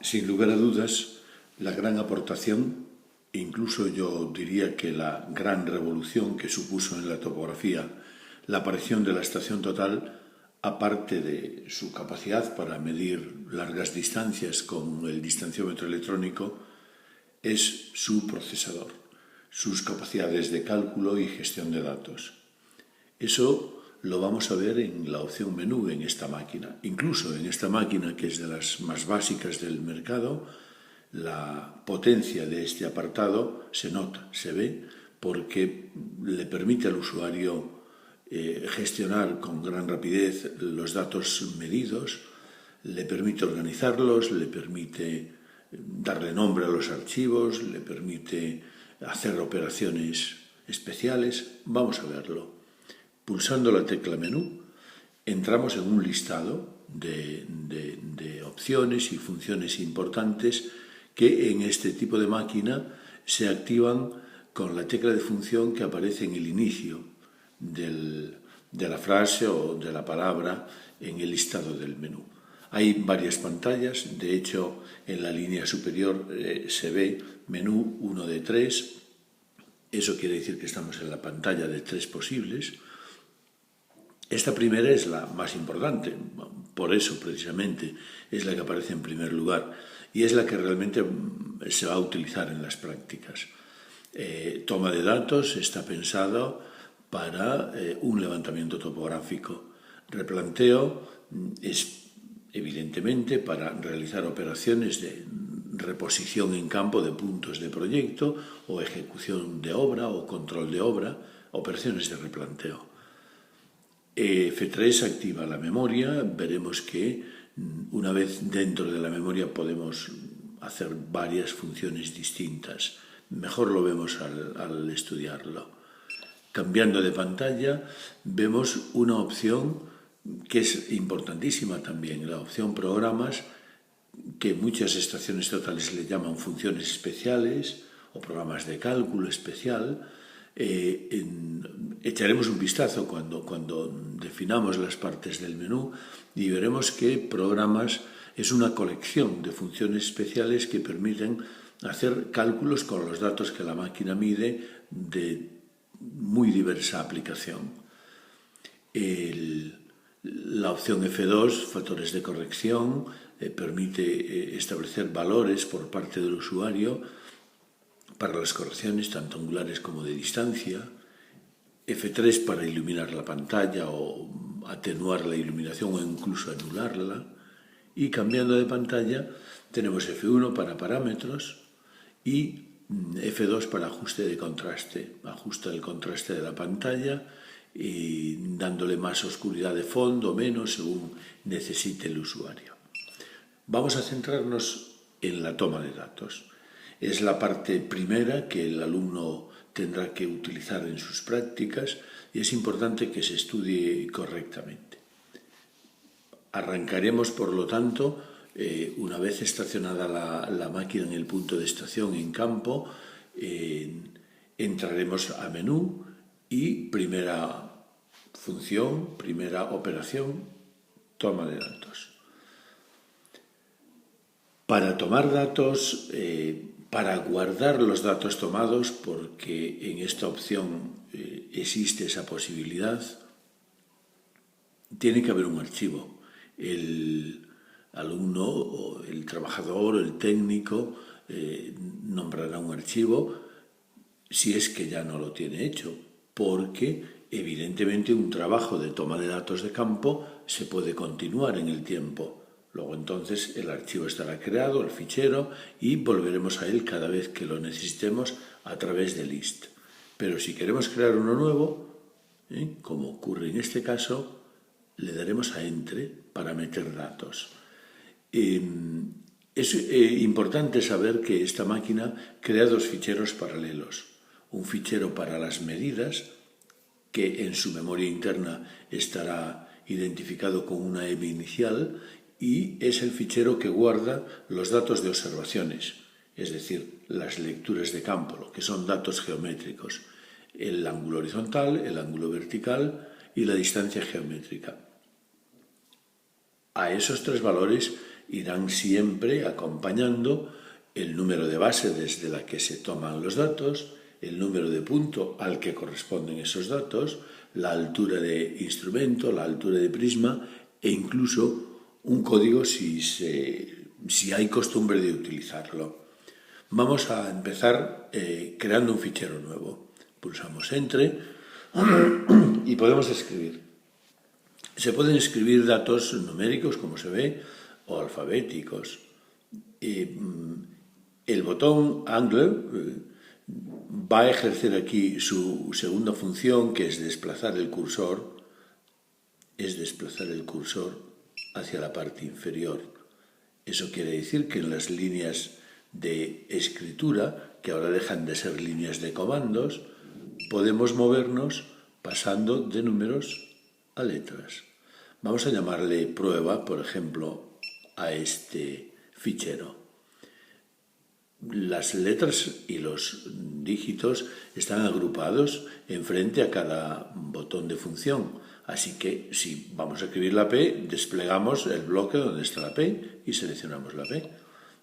Sin lugar a dudas, la gran aportación, incluso yo diría que la gran revolución que supuso en la topografía la aparición de la estación total, aparte de su capacidad para medir largas distancias con el distanciómetro electrónico, es su procesador, sus capacidades de cálculo y gestión de datos. Eso lo vamos a ver en la opción menú en esta máquina. Incluso en esta máquina, que es de las más básicas del mercado, la potencia de este apartado se nota, se ve, porque le permite al usuario gestionar con gran rapidez los datos medidos, le permite organizarlos, le permite darle nombre a los archivos, le permite hacer operaciones especiales. Vamos a verlo. Pulsando la tecla menú, entramos en un listado de opciones y funciones importantes que en este tipo de máquina se activan con la tecla de función que aparece en el inicio de la frase o de la palabra en el listado del menú. Hay varias pantallas, de hecho en la línea superior se ve menú 1 de 3, eso quiere decir que estamos en la pantalla de 3 posibles. Esta primera es la más importante, por eso precisamente es la que aparece en primer lugar y es la que realmente se va a utilizar en las prácticas. Toma de datos está pensado para un levantamiento topográfico. Replanteo es evidentemente para realizar operaciones de reposición en campo de puntos de proyecto o ejecución de obra o control de obra, operaciones de replanteo. F3 activa la memoria, veremos que una vez dentro de la memoria podemos hacer varias funciones distintas. Mejor lo vemos al estudiarlo. Cambiando de pantalla, vemos una opción que es importantísima también, la opción programas, que muchas estaciones totales le llaman funciones especiales o programas de cálculo especial. Echaremos un vistazo cuando definamos las partes del menú y veremos que programas es una colección de funciones especiales que permiten hacer cálculos con los datos que la máquina mide de muy diversa aplicación. La opción F2, factores de corrección, permite establecer valores por parte del usuario para las correcciones tanto angulares como de distancia. F3 para iluminar la pantalla o atenuar la iluminación o incluso anularla. Y cambiando de pantalla tenemos F1 para parámetros y F2 para ajuste de contraste. Ajusta el contraste de la pantalla y dándole más oscuridad de fondo o menos según necesite el usuario. Vamos a centrarnos en la toma de datos. Es la parte primera que el alumno tendrá que utilizar en sus prácticas y es importante que se estudie correctamente. Arrancaremos, por lo tanto, una vez estacionada la máquina en el punto de estación en campo, entraremos a menú y primera función, primera operación, toma de datos. Para tomar datos, para guardar los datos tomados, porque en esta opción existe esa posibilidad, tiene que haber un archivo. El alumno o el trabajador o el técnico nombrará un archivo si es que ya no lo tiene hecho, porque evidentemente un trabajo de toma de datos de campo se puede continuar en el tiempo. Luego entonces el archivo estará creado, el fichero, y volveremos a él cada vez que lo necesitemos a través de list. Pero si queremos crear uno nuevo, como ocurre en este caso, le daremos a Entre para meter datos. Es importante saber que esta máquina crea dos ficheros paralelos. Un fichero para las medidas, que en su memoria interna estará identificado con una M inicial, y es el fichero que guarda los datos de observaciones, es decir, las lecturas de campo, lo que son datos geométricos, el ángulo horizontal, el ángulo vertical y la distancia geométrica. A esos tres valores irán siempre acompañando el número de base desde la que se toman los datos, el número de punto al que corresponden esos datos, la altura de instrumento, la altura de prisma e incluso un código si hay costumbre de utilizarlo. Vamos a empezar creando un fichero nuevo. Pulsamos Enter y podemos escribir. Se pueden escribir datos numéricos, como se ve, o alfabéticos. El botón Angler va a ejercer aquí su segunda función, que es desplazar el cursor hacia la parte inferior. Eso quiere decir que en las líneas de escritura, que ahora dejan de ser líneas de comandos, podemos movernos pasando de números a letras. Vamos a llamarle prueba, por ejemplo, a este fichero. Las letras y los dígitos están agrupados enfrente a cada botón de función. Así que si vamos a escribir la P, desplegamos el bloque donde está la P y seleccionamos la P.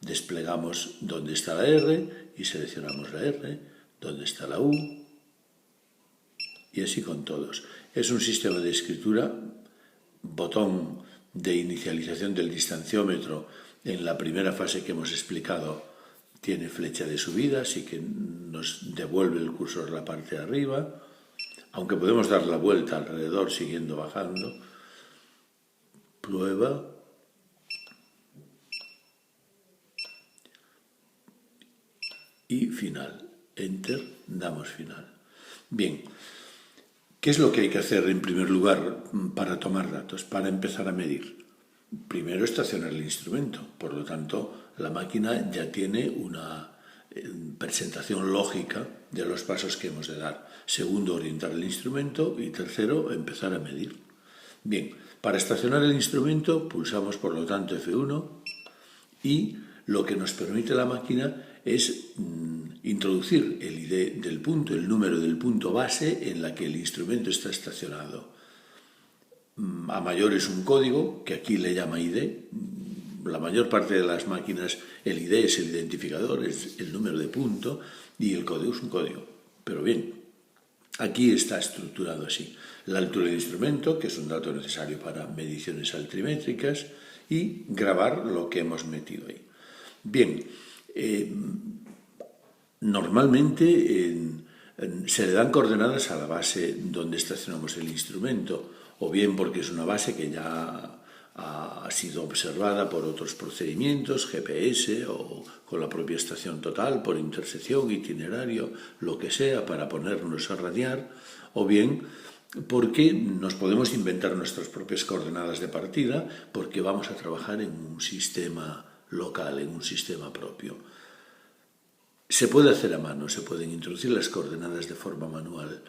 Desplegamos donde está la R y seleccionamos la R, donde está la U, y así con todos. Es un sistema de escritura, botón de inicialización del distanciómetro en la primera fase que hemos explicado tiene flecha de subida, así que nos devuelve el cursor a la parte de arriba, aunque podemos dar la vuelta alrededor siguiendo bajando. Prueba. Y final. Enter, damos final. Bien, ¿qué es lo que hay que hacer en primer lugar para tomar datos, para empezar a medir? Primero, estacionar el instrumento. Por lo tanto, la máquina ya tiene una presentación lógica de los pasos que hemos de dar. Segundo, orientar el instrumento. Y tercero, empezar a medir. Bien, para estacionar el instrumento pulsamos por lo tanto F1 y lo que nos permite la máquina es introducir el ID del punto, el número del punto base en la que el instrumento está estacionado. A mayor es un código, que aquí le llama ID. La mayor parte de las máquinas el ID es el identificador, es el número de punto, y el código es un código. Pero bien, aquí está estructurado así. La altura del instrumento, que es un dato necesario para mediciones altimétricas, y grabar lo que hemos metido ahí. Bien, normalmente se le dan coordenadas a la base donde estacionamos el instrumento, o bien porque es una base que ya ha sido observada por otros procedimientos, GPS o con la propia estación total, por intersección, itinerario, lo que sea, para ponernos a radiar, o bien porque nos podemos inventar nuestras propias coordenadas de partida, porque vamos a trabajar en un sistema local, en un sistema propio. Se puede hacer a mano, se pueden introducir las coordenadas de forma manual,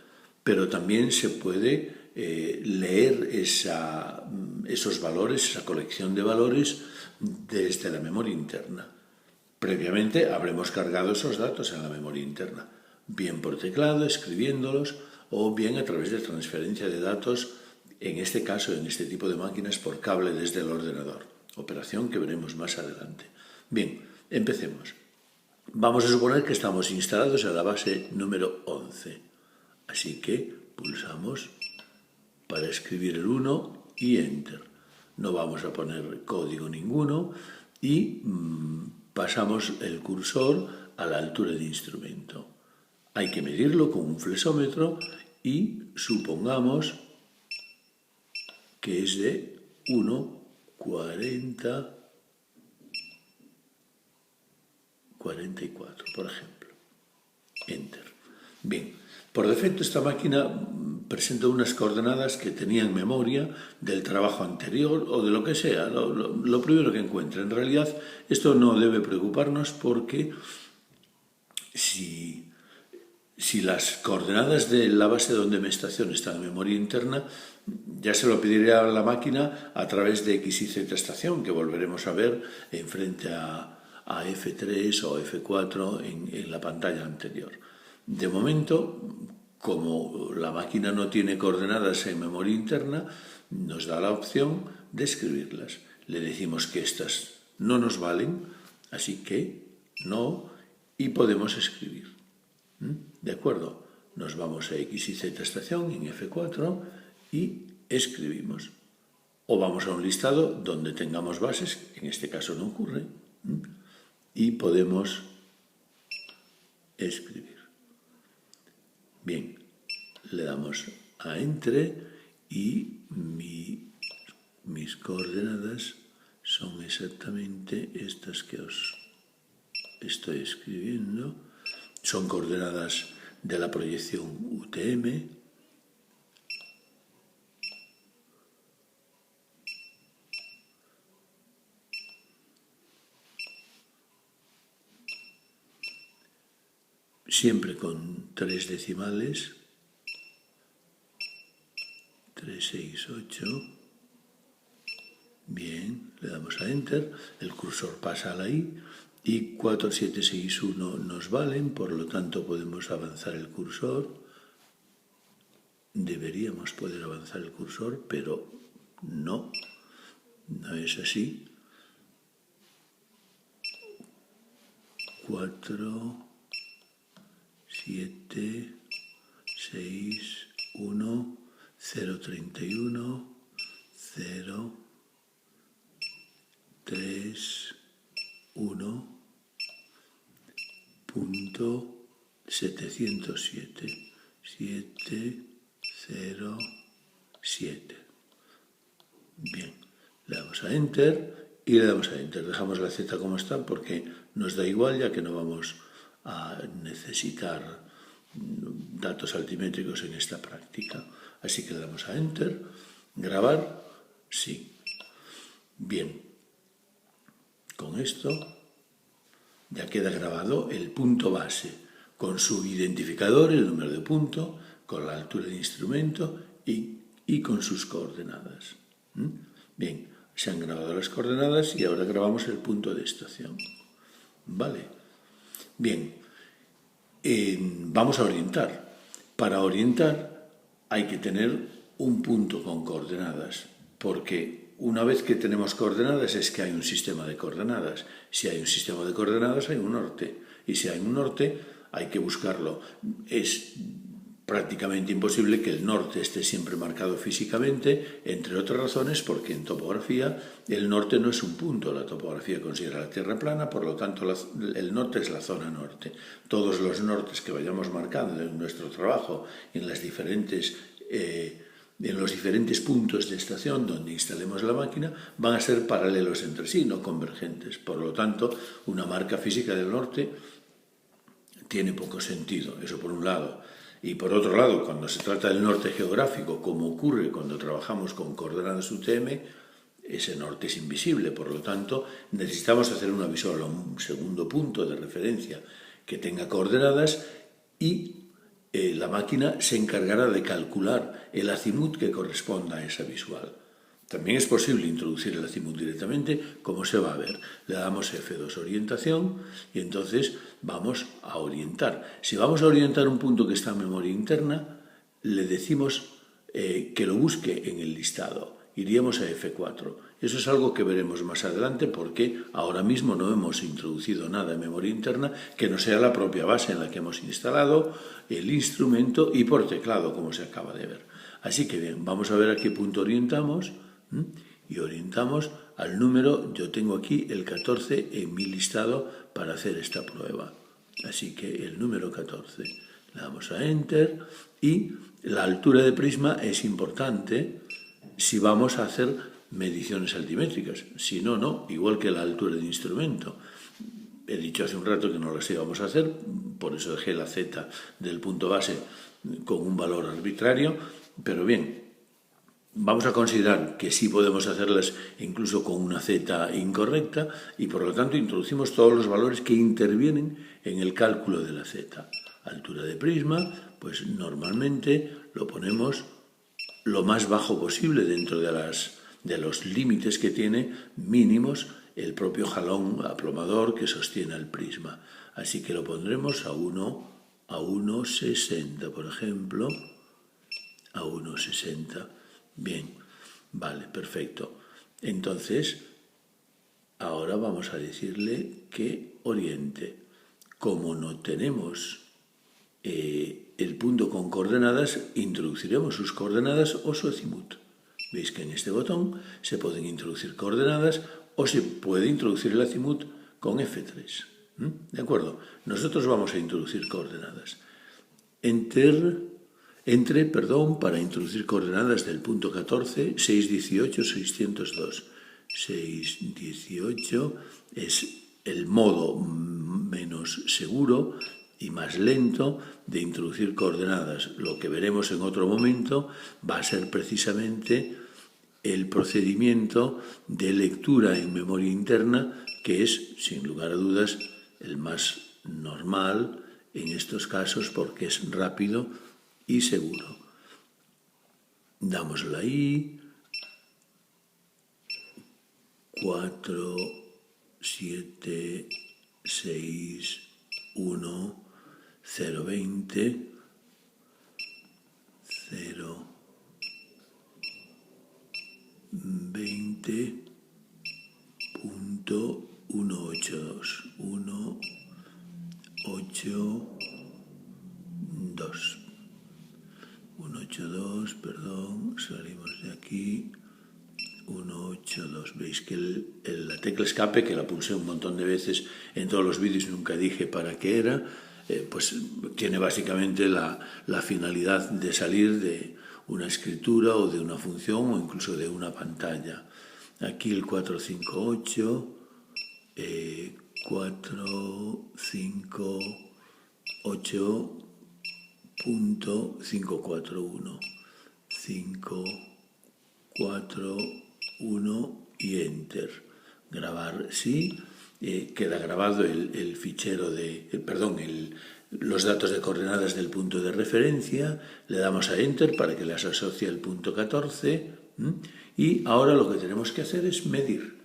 pero también se puede leer esos valores, esa colección de valores desde la memoria interna. Previamente habremos cargado esos datos en la memoria interna, bien por teclado, escribiéndolos, o bien a través de transferencia de datos, en este caso, en este tipo de máquinas, por cable desde el ordenador. Operación que veremos más adelante. Bien, empecemos. Vamos a suponer que estamos instalados en la base número 11. Así que pulsamos para escribir el 1 y Enter. No vamos a poner código ninguno y pasamos el cursor a la altura del instrumento. Hay que medirlo con un flexómetro y supongamos que es de 1,40 44, por ejemplo. Enter. Bien, por defecto esta máquina presenta unas coordenadas que tenía en memoria del trabajo anterior o de lo que sea, lo primero que encuentre. En realidad esto no debe preocuparnos porque si las coordenadas de la base donde me estaciono están en memoria interna, ya se lo pediré a la máquina a través de X y Z estación, que volveremos a ver enfrente a F3 o F4 en la pantalla anterior. De momento, como la máquina no tiene coordenadas en memoria interna, nos da la opción de escribirlas. Le decimos que estas no nos valen, así que no, y podemos escribir. ¿De acuerdo? Nos vamos a X y Z estación en F4 y escribimos. O vamos a un listado donde tengamos bases, en este caso no ocurre, y podemos escribir. Bien, le damos a Enter y mis coordenadas son exactamente estas que os estoy escribiendo. Son coordenadas de la proyección UTM. Siempre con 3 decimales. 368. Bien, le damos a Enter, el cursor pasa a la I y 4761 nos valen, por lo tanto podemos avanzar el cursor. Deberíamos poder avanzar el cursor, pero no es así. 4, 7, 6, 1, 031, 0, 3, 1, punto 707, 7, 0, 7. Bien, le damos a Enter y le damos a Enter. Dejamos la Z como está porque nos da igual, ya que no vamos a necesitar datos altimétricos en esta práctica. Así que le damos a Enter. Grabar, sí. Bien, con esto ya queda grabado el punto base con su identificador, el número de punto, con la altura de instrumento y con sus coordenadas. Bien, se han grabado las coordenadas y ahora grabamos el punto de estación. Vale. Bien, vamos a orientar. Para orientar hay que tener un punto con coordenadas, porque una vez que tenemos coordenadas es que hay un sistema de coordenadas. Si hay un sistema de coordenadas hay un norte, y si hay un norte hay que buscarlo. Es prácticamente imposible que el norte esté siempre marcado físicamente, entre otras razones porque en topografía el norte no es un punto. La topografía considera la Tierra plana, por lo tanto el norte es la zona norte. Todos los nortes que vayamos marcando en nuestro trabajo en los diferentes puntos de estación donde instalemos la máquina van a ser paralelos entre sí, no convergentes. Por lo tanto, una marca física del norte tiene poco sentido, eso por un lado. Y por otro lado, cuando se trata del norte geográfico, como ocurre cuando trabajamos con coordenadas UTM, ese norte es invisible. Por lo tanto, necesitamos hacer una visual, un segundo punto de referencia que tenga coordenadas, y la máquina se encargará de calcular el azimut que corresponda a esa visual. También es posible introducir el azimut directamente, como se va a ver. Le damos F2 orientación y entonces vamos a orientar. Si vamos a orientar un punto que está en memoria interna, le decimos que lo busque en el listado. Iríamos a F4. Eso es algo que veremos más adelante porque ahora mismo no hemos introducido nada en memoria interna que no sea la propia base en la que hemos instalado el instrumento y por teclado, como se acaba de ver. Así que bien, vamos a ver a qué punto orientamos. Y orientamos al número. Yo tengo aquí el 14 en mi listado para hacer esta prueba, así que el número 14 le damos a Enter. Y la altura de prisma es importante si vamos a hacer mediciones altimétricas, si no, no, igual que la altura de instrumento. He dicho hace un rato que no las íbamos a hacer, por eso dejé la Z del punto base con un valor arbitrario, pero bien, vamos a considerar que sí podemos hacerlas incluso con una Z incorrecta y por lo tanto introducimos todos los valores que intervienen en el cálculo de la Z. Altura de prisma, pues normalmente lo ponemos lo más bajo posible dentro de los límites que tiene mínimos el propio jalón aplomador que sostiene el prisma. Así que lo pondremos a 1,60, por ejemplo, a 1,60. Bien, vale, perfecto. Entonces, Ahora vamos a decirle que oriente. Como no tenemos el punto con coordenadas, introduciremos sus coordenadas o su acimut. Veis que en este botón se pueden introducir coordenadas o se puede introducir el acimut con F3. ¿De acuerdo? Nosotros vamos a introducir coordenadas. Entre, para introducir coordenadas del punto 14, 618, 602. 618 es el modo menos seguro y más lento de introducir coordenadas. Lo que veremos en otro momento va a ser precisamente el procedimiento de lectura en memoria interna, que es, sin lugar a dudas, el más normal en estos casos porque es rápido y seguro. Damos la I, 4, 7, 6, 1, 0, 20, 0, 20, punto 182, 1, 8, 2. 182, perdón, salimos de aquí. 182. Veis que la tecla escape, que la pulsé un montón de veces en todos los vídeos, nunca dije para qué era, pues tiene básicamente la finalidad de salir de una escritura o de una función o incluso de una pantalla. Aquí el 458, 458.541, 541 y Enter. Grabar sí, queda grabado el fichero los datos de coordenadas del punto de referencia, le damos a Enter para que las asocie al punto 14 y ahora lo que tenemos que hacer es medir.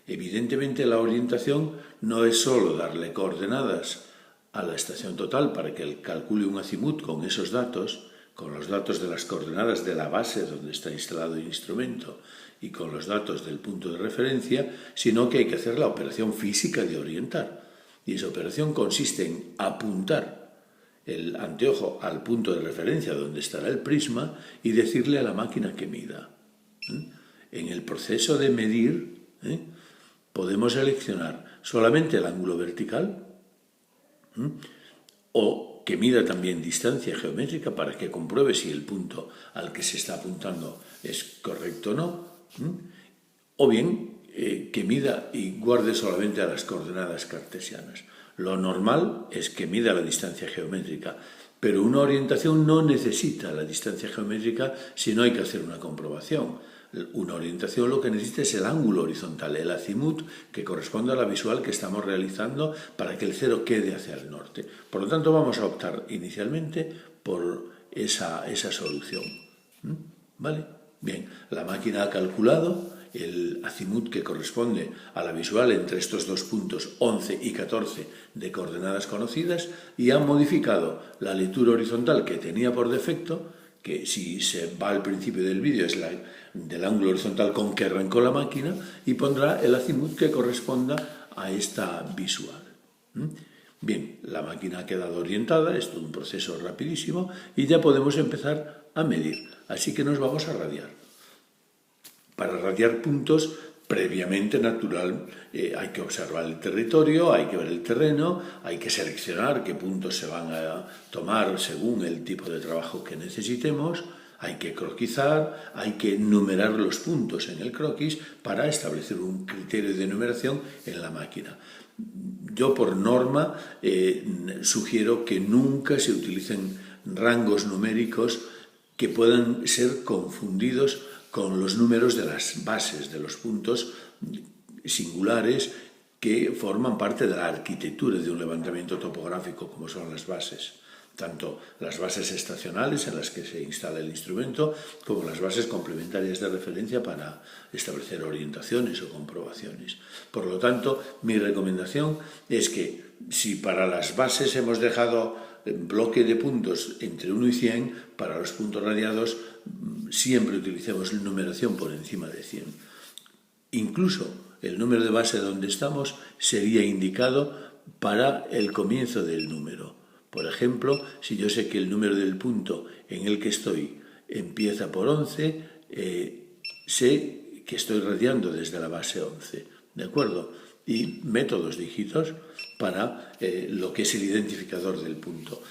Evidentemente la orientación no es solo darle coordenadas a la estación total para que él calcule un acimut con esos datos, con los datos de las coordenadas de la base donde está instalado el instrumento y con los datos del punto de referencia, sino que hay que hacer la operación física de orientar. Y esa operación consiste en apuntar el anteojo al punto de referencia donde estará el prisma y decirle a la máquina que mida. En el proceso de medir, podemos seleccionar solamente el ángulo vertical o que mida también distancia geométrica para que compruebe si el punto al que se está apuntando es correcto o no, o bien que mida y guarde solamente a las coordenadas cartesianas. Lo normal es que mida la distancia geométrica, pero una orientación no necesita la distancia geométrica si no hay que hacer una comprobación. Una orientación lo que necesita es el ángulo horizontal, el acimut, que corresponde a la visual que estamos realizando para que el cero quede hacia el norte. Por lo tanto, vamos a optar inicialmente por esa solución. ¿Vale? Bien, la máquina ha calculado el acimut que corresponde a la visual entre estos dos puntos 11 y 14 de coordenadas conocidas y ha modificado la lectura horizontal que tenía por defecto, que si se va al principio del vídeo es la del ángulo horizontal con que arrancó la máquina, y pondrá el acimut que corresponda a esta visual. Bien, la máquina ha quedado orientada, es todo un proceso rapidísimo y ya podemos empezar a medir. Así que nos vamos a radiar. Para radiar puntos, previamente natural, hay que observar el territorio, hay que ver el terreno, hay que seleccionar qué puntos se van a tomar según el tipo de trabajo que necesitemos, hay que croquizar, hay que numerar los puntos en el croquis para establecer un criterio de numeración en la máquina. Yo, por norma, sugiero que nunca se utilicen rangos numéricos que puedan ser confundidos con los números de las bases, de los puntos singulares que forman parte de la arquitectura de un levantamiento topográfico, como son las bases. Tanto las bases estacionales en las que se instala el instrumento, como las bases complementarias de referencia para establecer orientaciones o comprobaciones. Por lo tanto, mi recomendación es que si para las bases hemos dejado bloque de puntos entre 1 y 100, para los puntos radiados siempre utilicemos numeración por encima de 100. Incluso el número de base donde estamos sería indicado para el comienzo del número. Por ejemplo, si yo sé que el número del punto en el que estoy empieza por 11, sé que estoy radiando desde la base 11, ¿de acuerdo? Y meto 2 dígitos para lo que es el identificador del punto.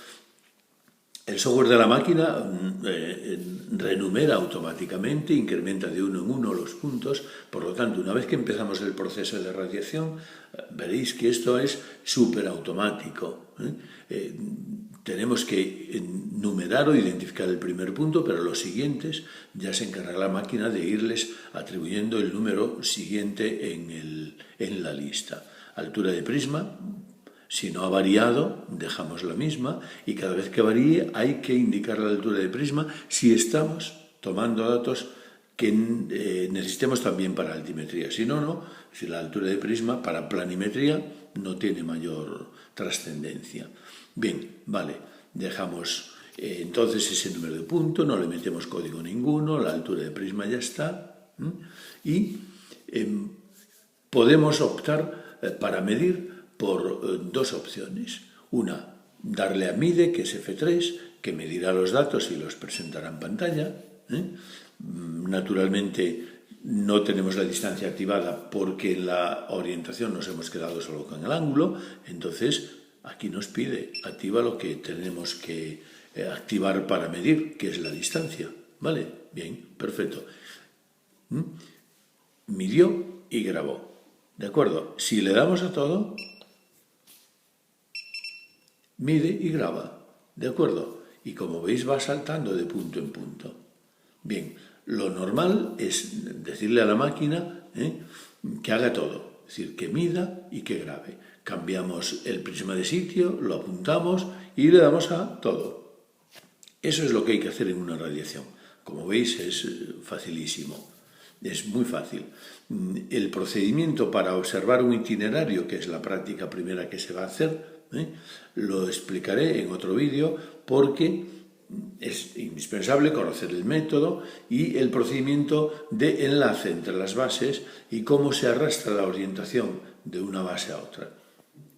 El software de la máquina renumera automáticamente, incrementa de 1 en 1 los puntos, por lo tanto, una vez que empezamos el proceso de radiación, veréis que esto es súper automático. Tenemos que numerar o identificar el primer punto, pero los siguientes ya se encarga la máquina de irles atribuyendo el número siguiente en la lista. Altura de prisma. Si no ha variado, dejamos la misma y cada vez que varíe hay que indicar la altura de prisma si estamos tomando datos que necesitemos también para altimetría. Si no, si la altura de prisma para planimetría no tiene mayor trascendencia. Bien, vale, dejamos entonces ese número de punto, no le metemos código ninguno, la altura de prisma ya está y podemos optar para medir por 2 opciones. Una, darle a MIDE, que es F3, que medirá los datos y los presentará en pantalla. Naturalmente no tenemos la distancia activada porque en la orientación nos hemos quedado solo con el ángulo, entonces aquí nos pide, activa lo que tenemos que activar para medir, que es la distancia. ¿Vale? Bien, perfecto. Midió y grabó. ¿De acuerdo? Si le damos a todo, mide y graba, ¿de acuerdo? Y como veis va saltando de punto en punto. Bien, lo normal es decirle a la máquina que haga todo, es decir, que mida y que grabe. Cambiamos el prisma de sitio, lo apuntamos y le damos a todo. Eso es lo que hay que hacer en una radiación. Como veis es facilísimo, es muy fácil. El procedimiento para observar un itinerario, que es la práctica primera que se va a hacer, lo explicaré en otro vídeo porque es indispensable conocer el método y el procedimiento de enlace entre las bases y cómo se arrastra la orientación de una base a otra.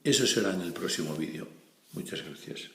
Eso será en el próximo vídeo. Muchas gracias.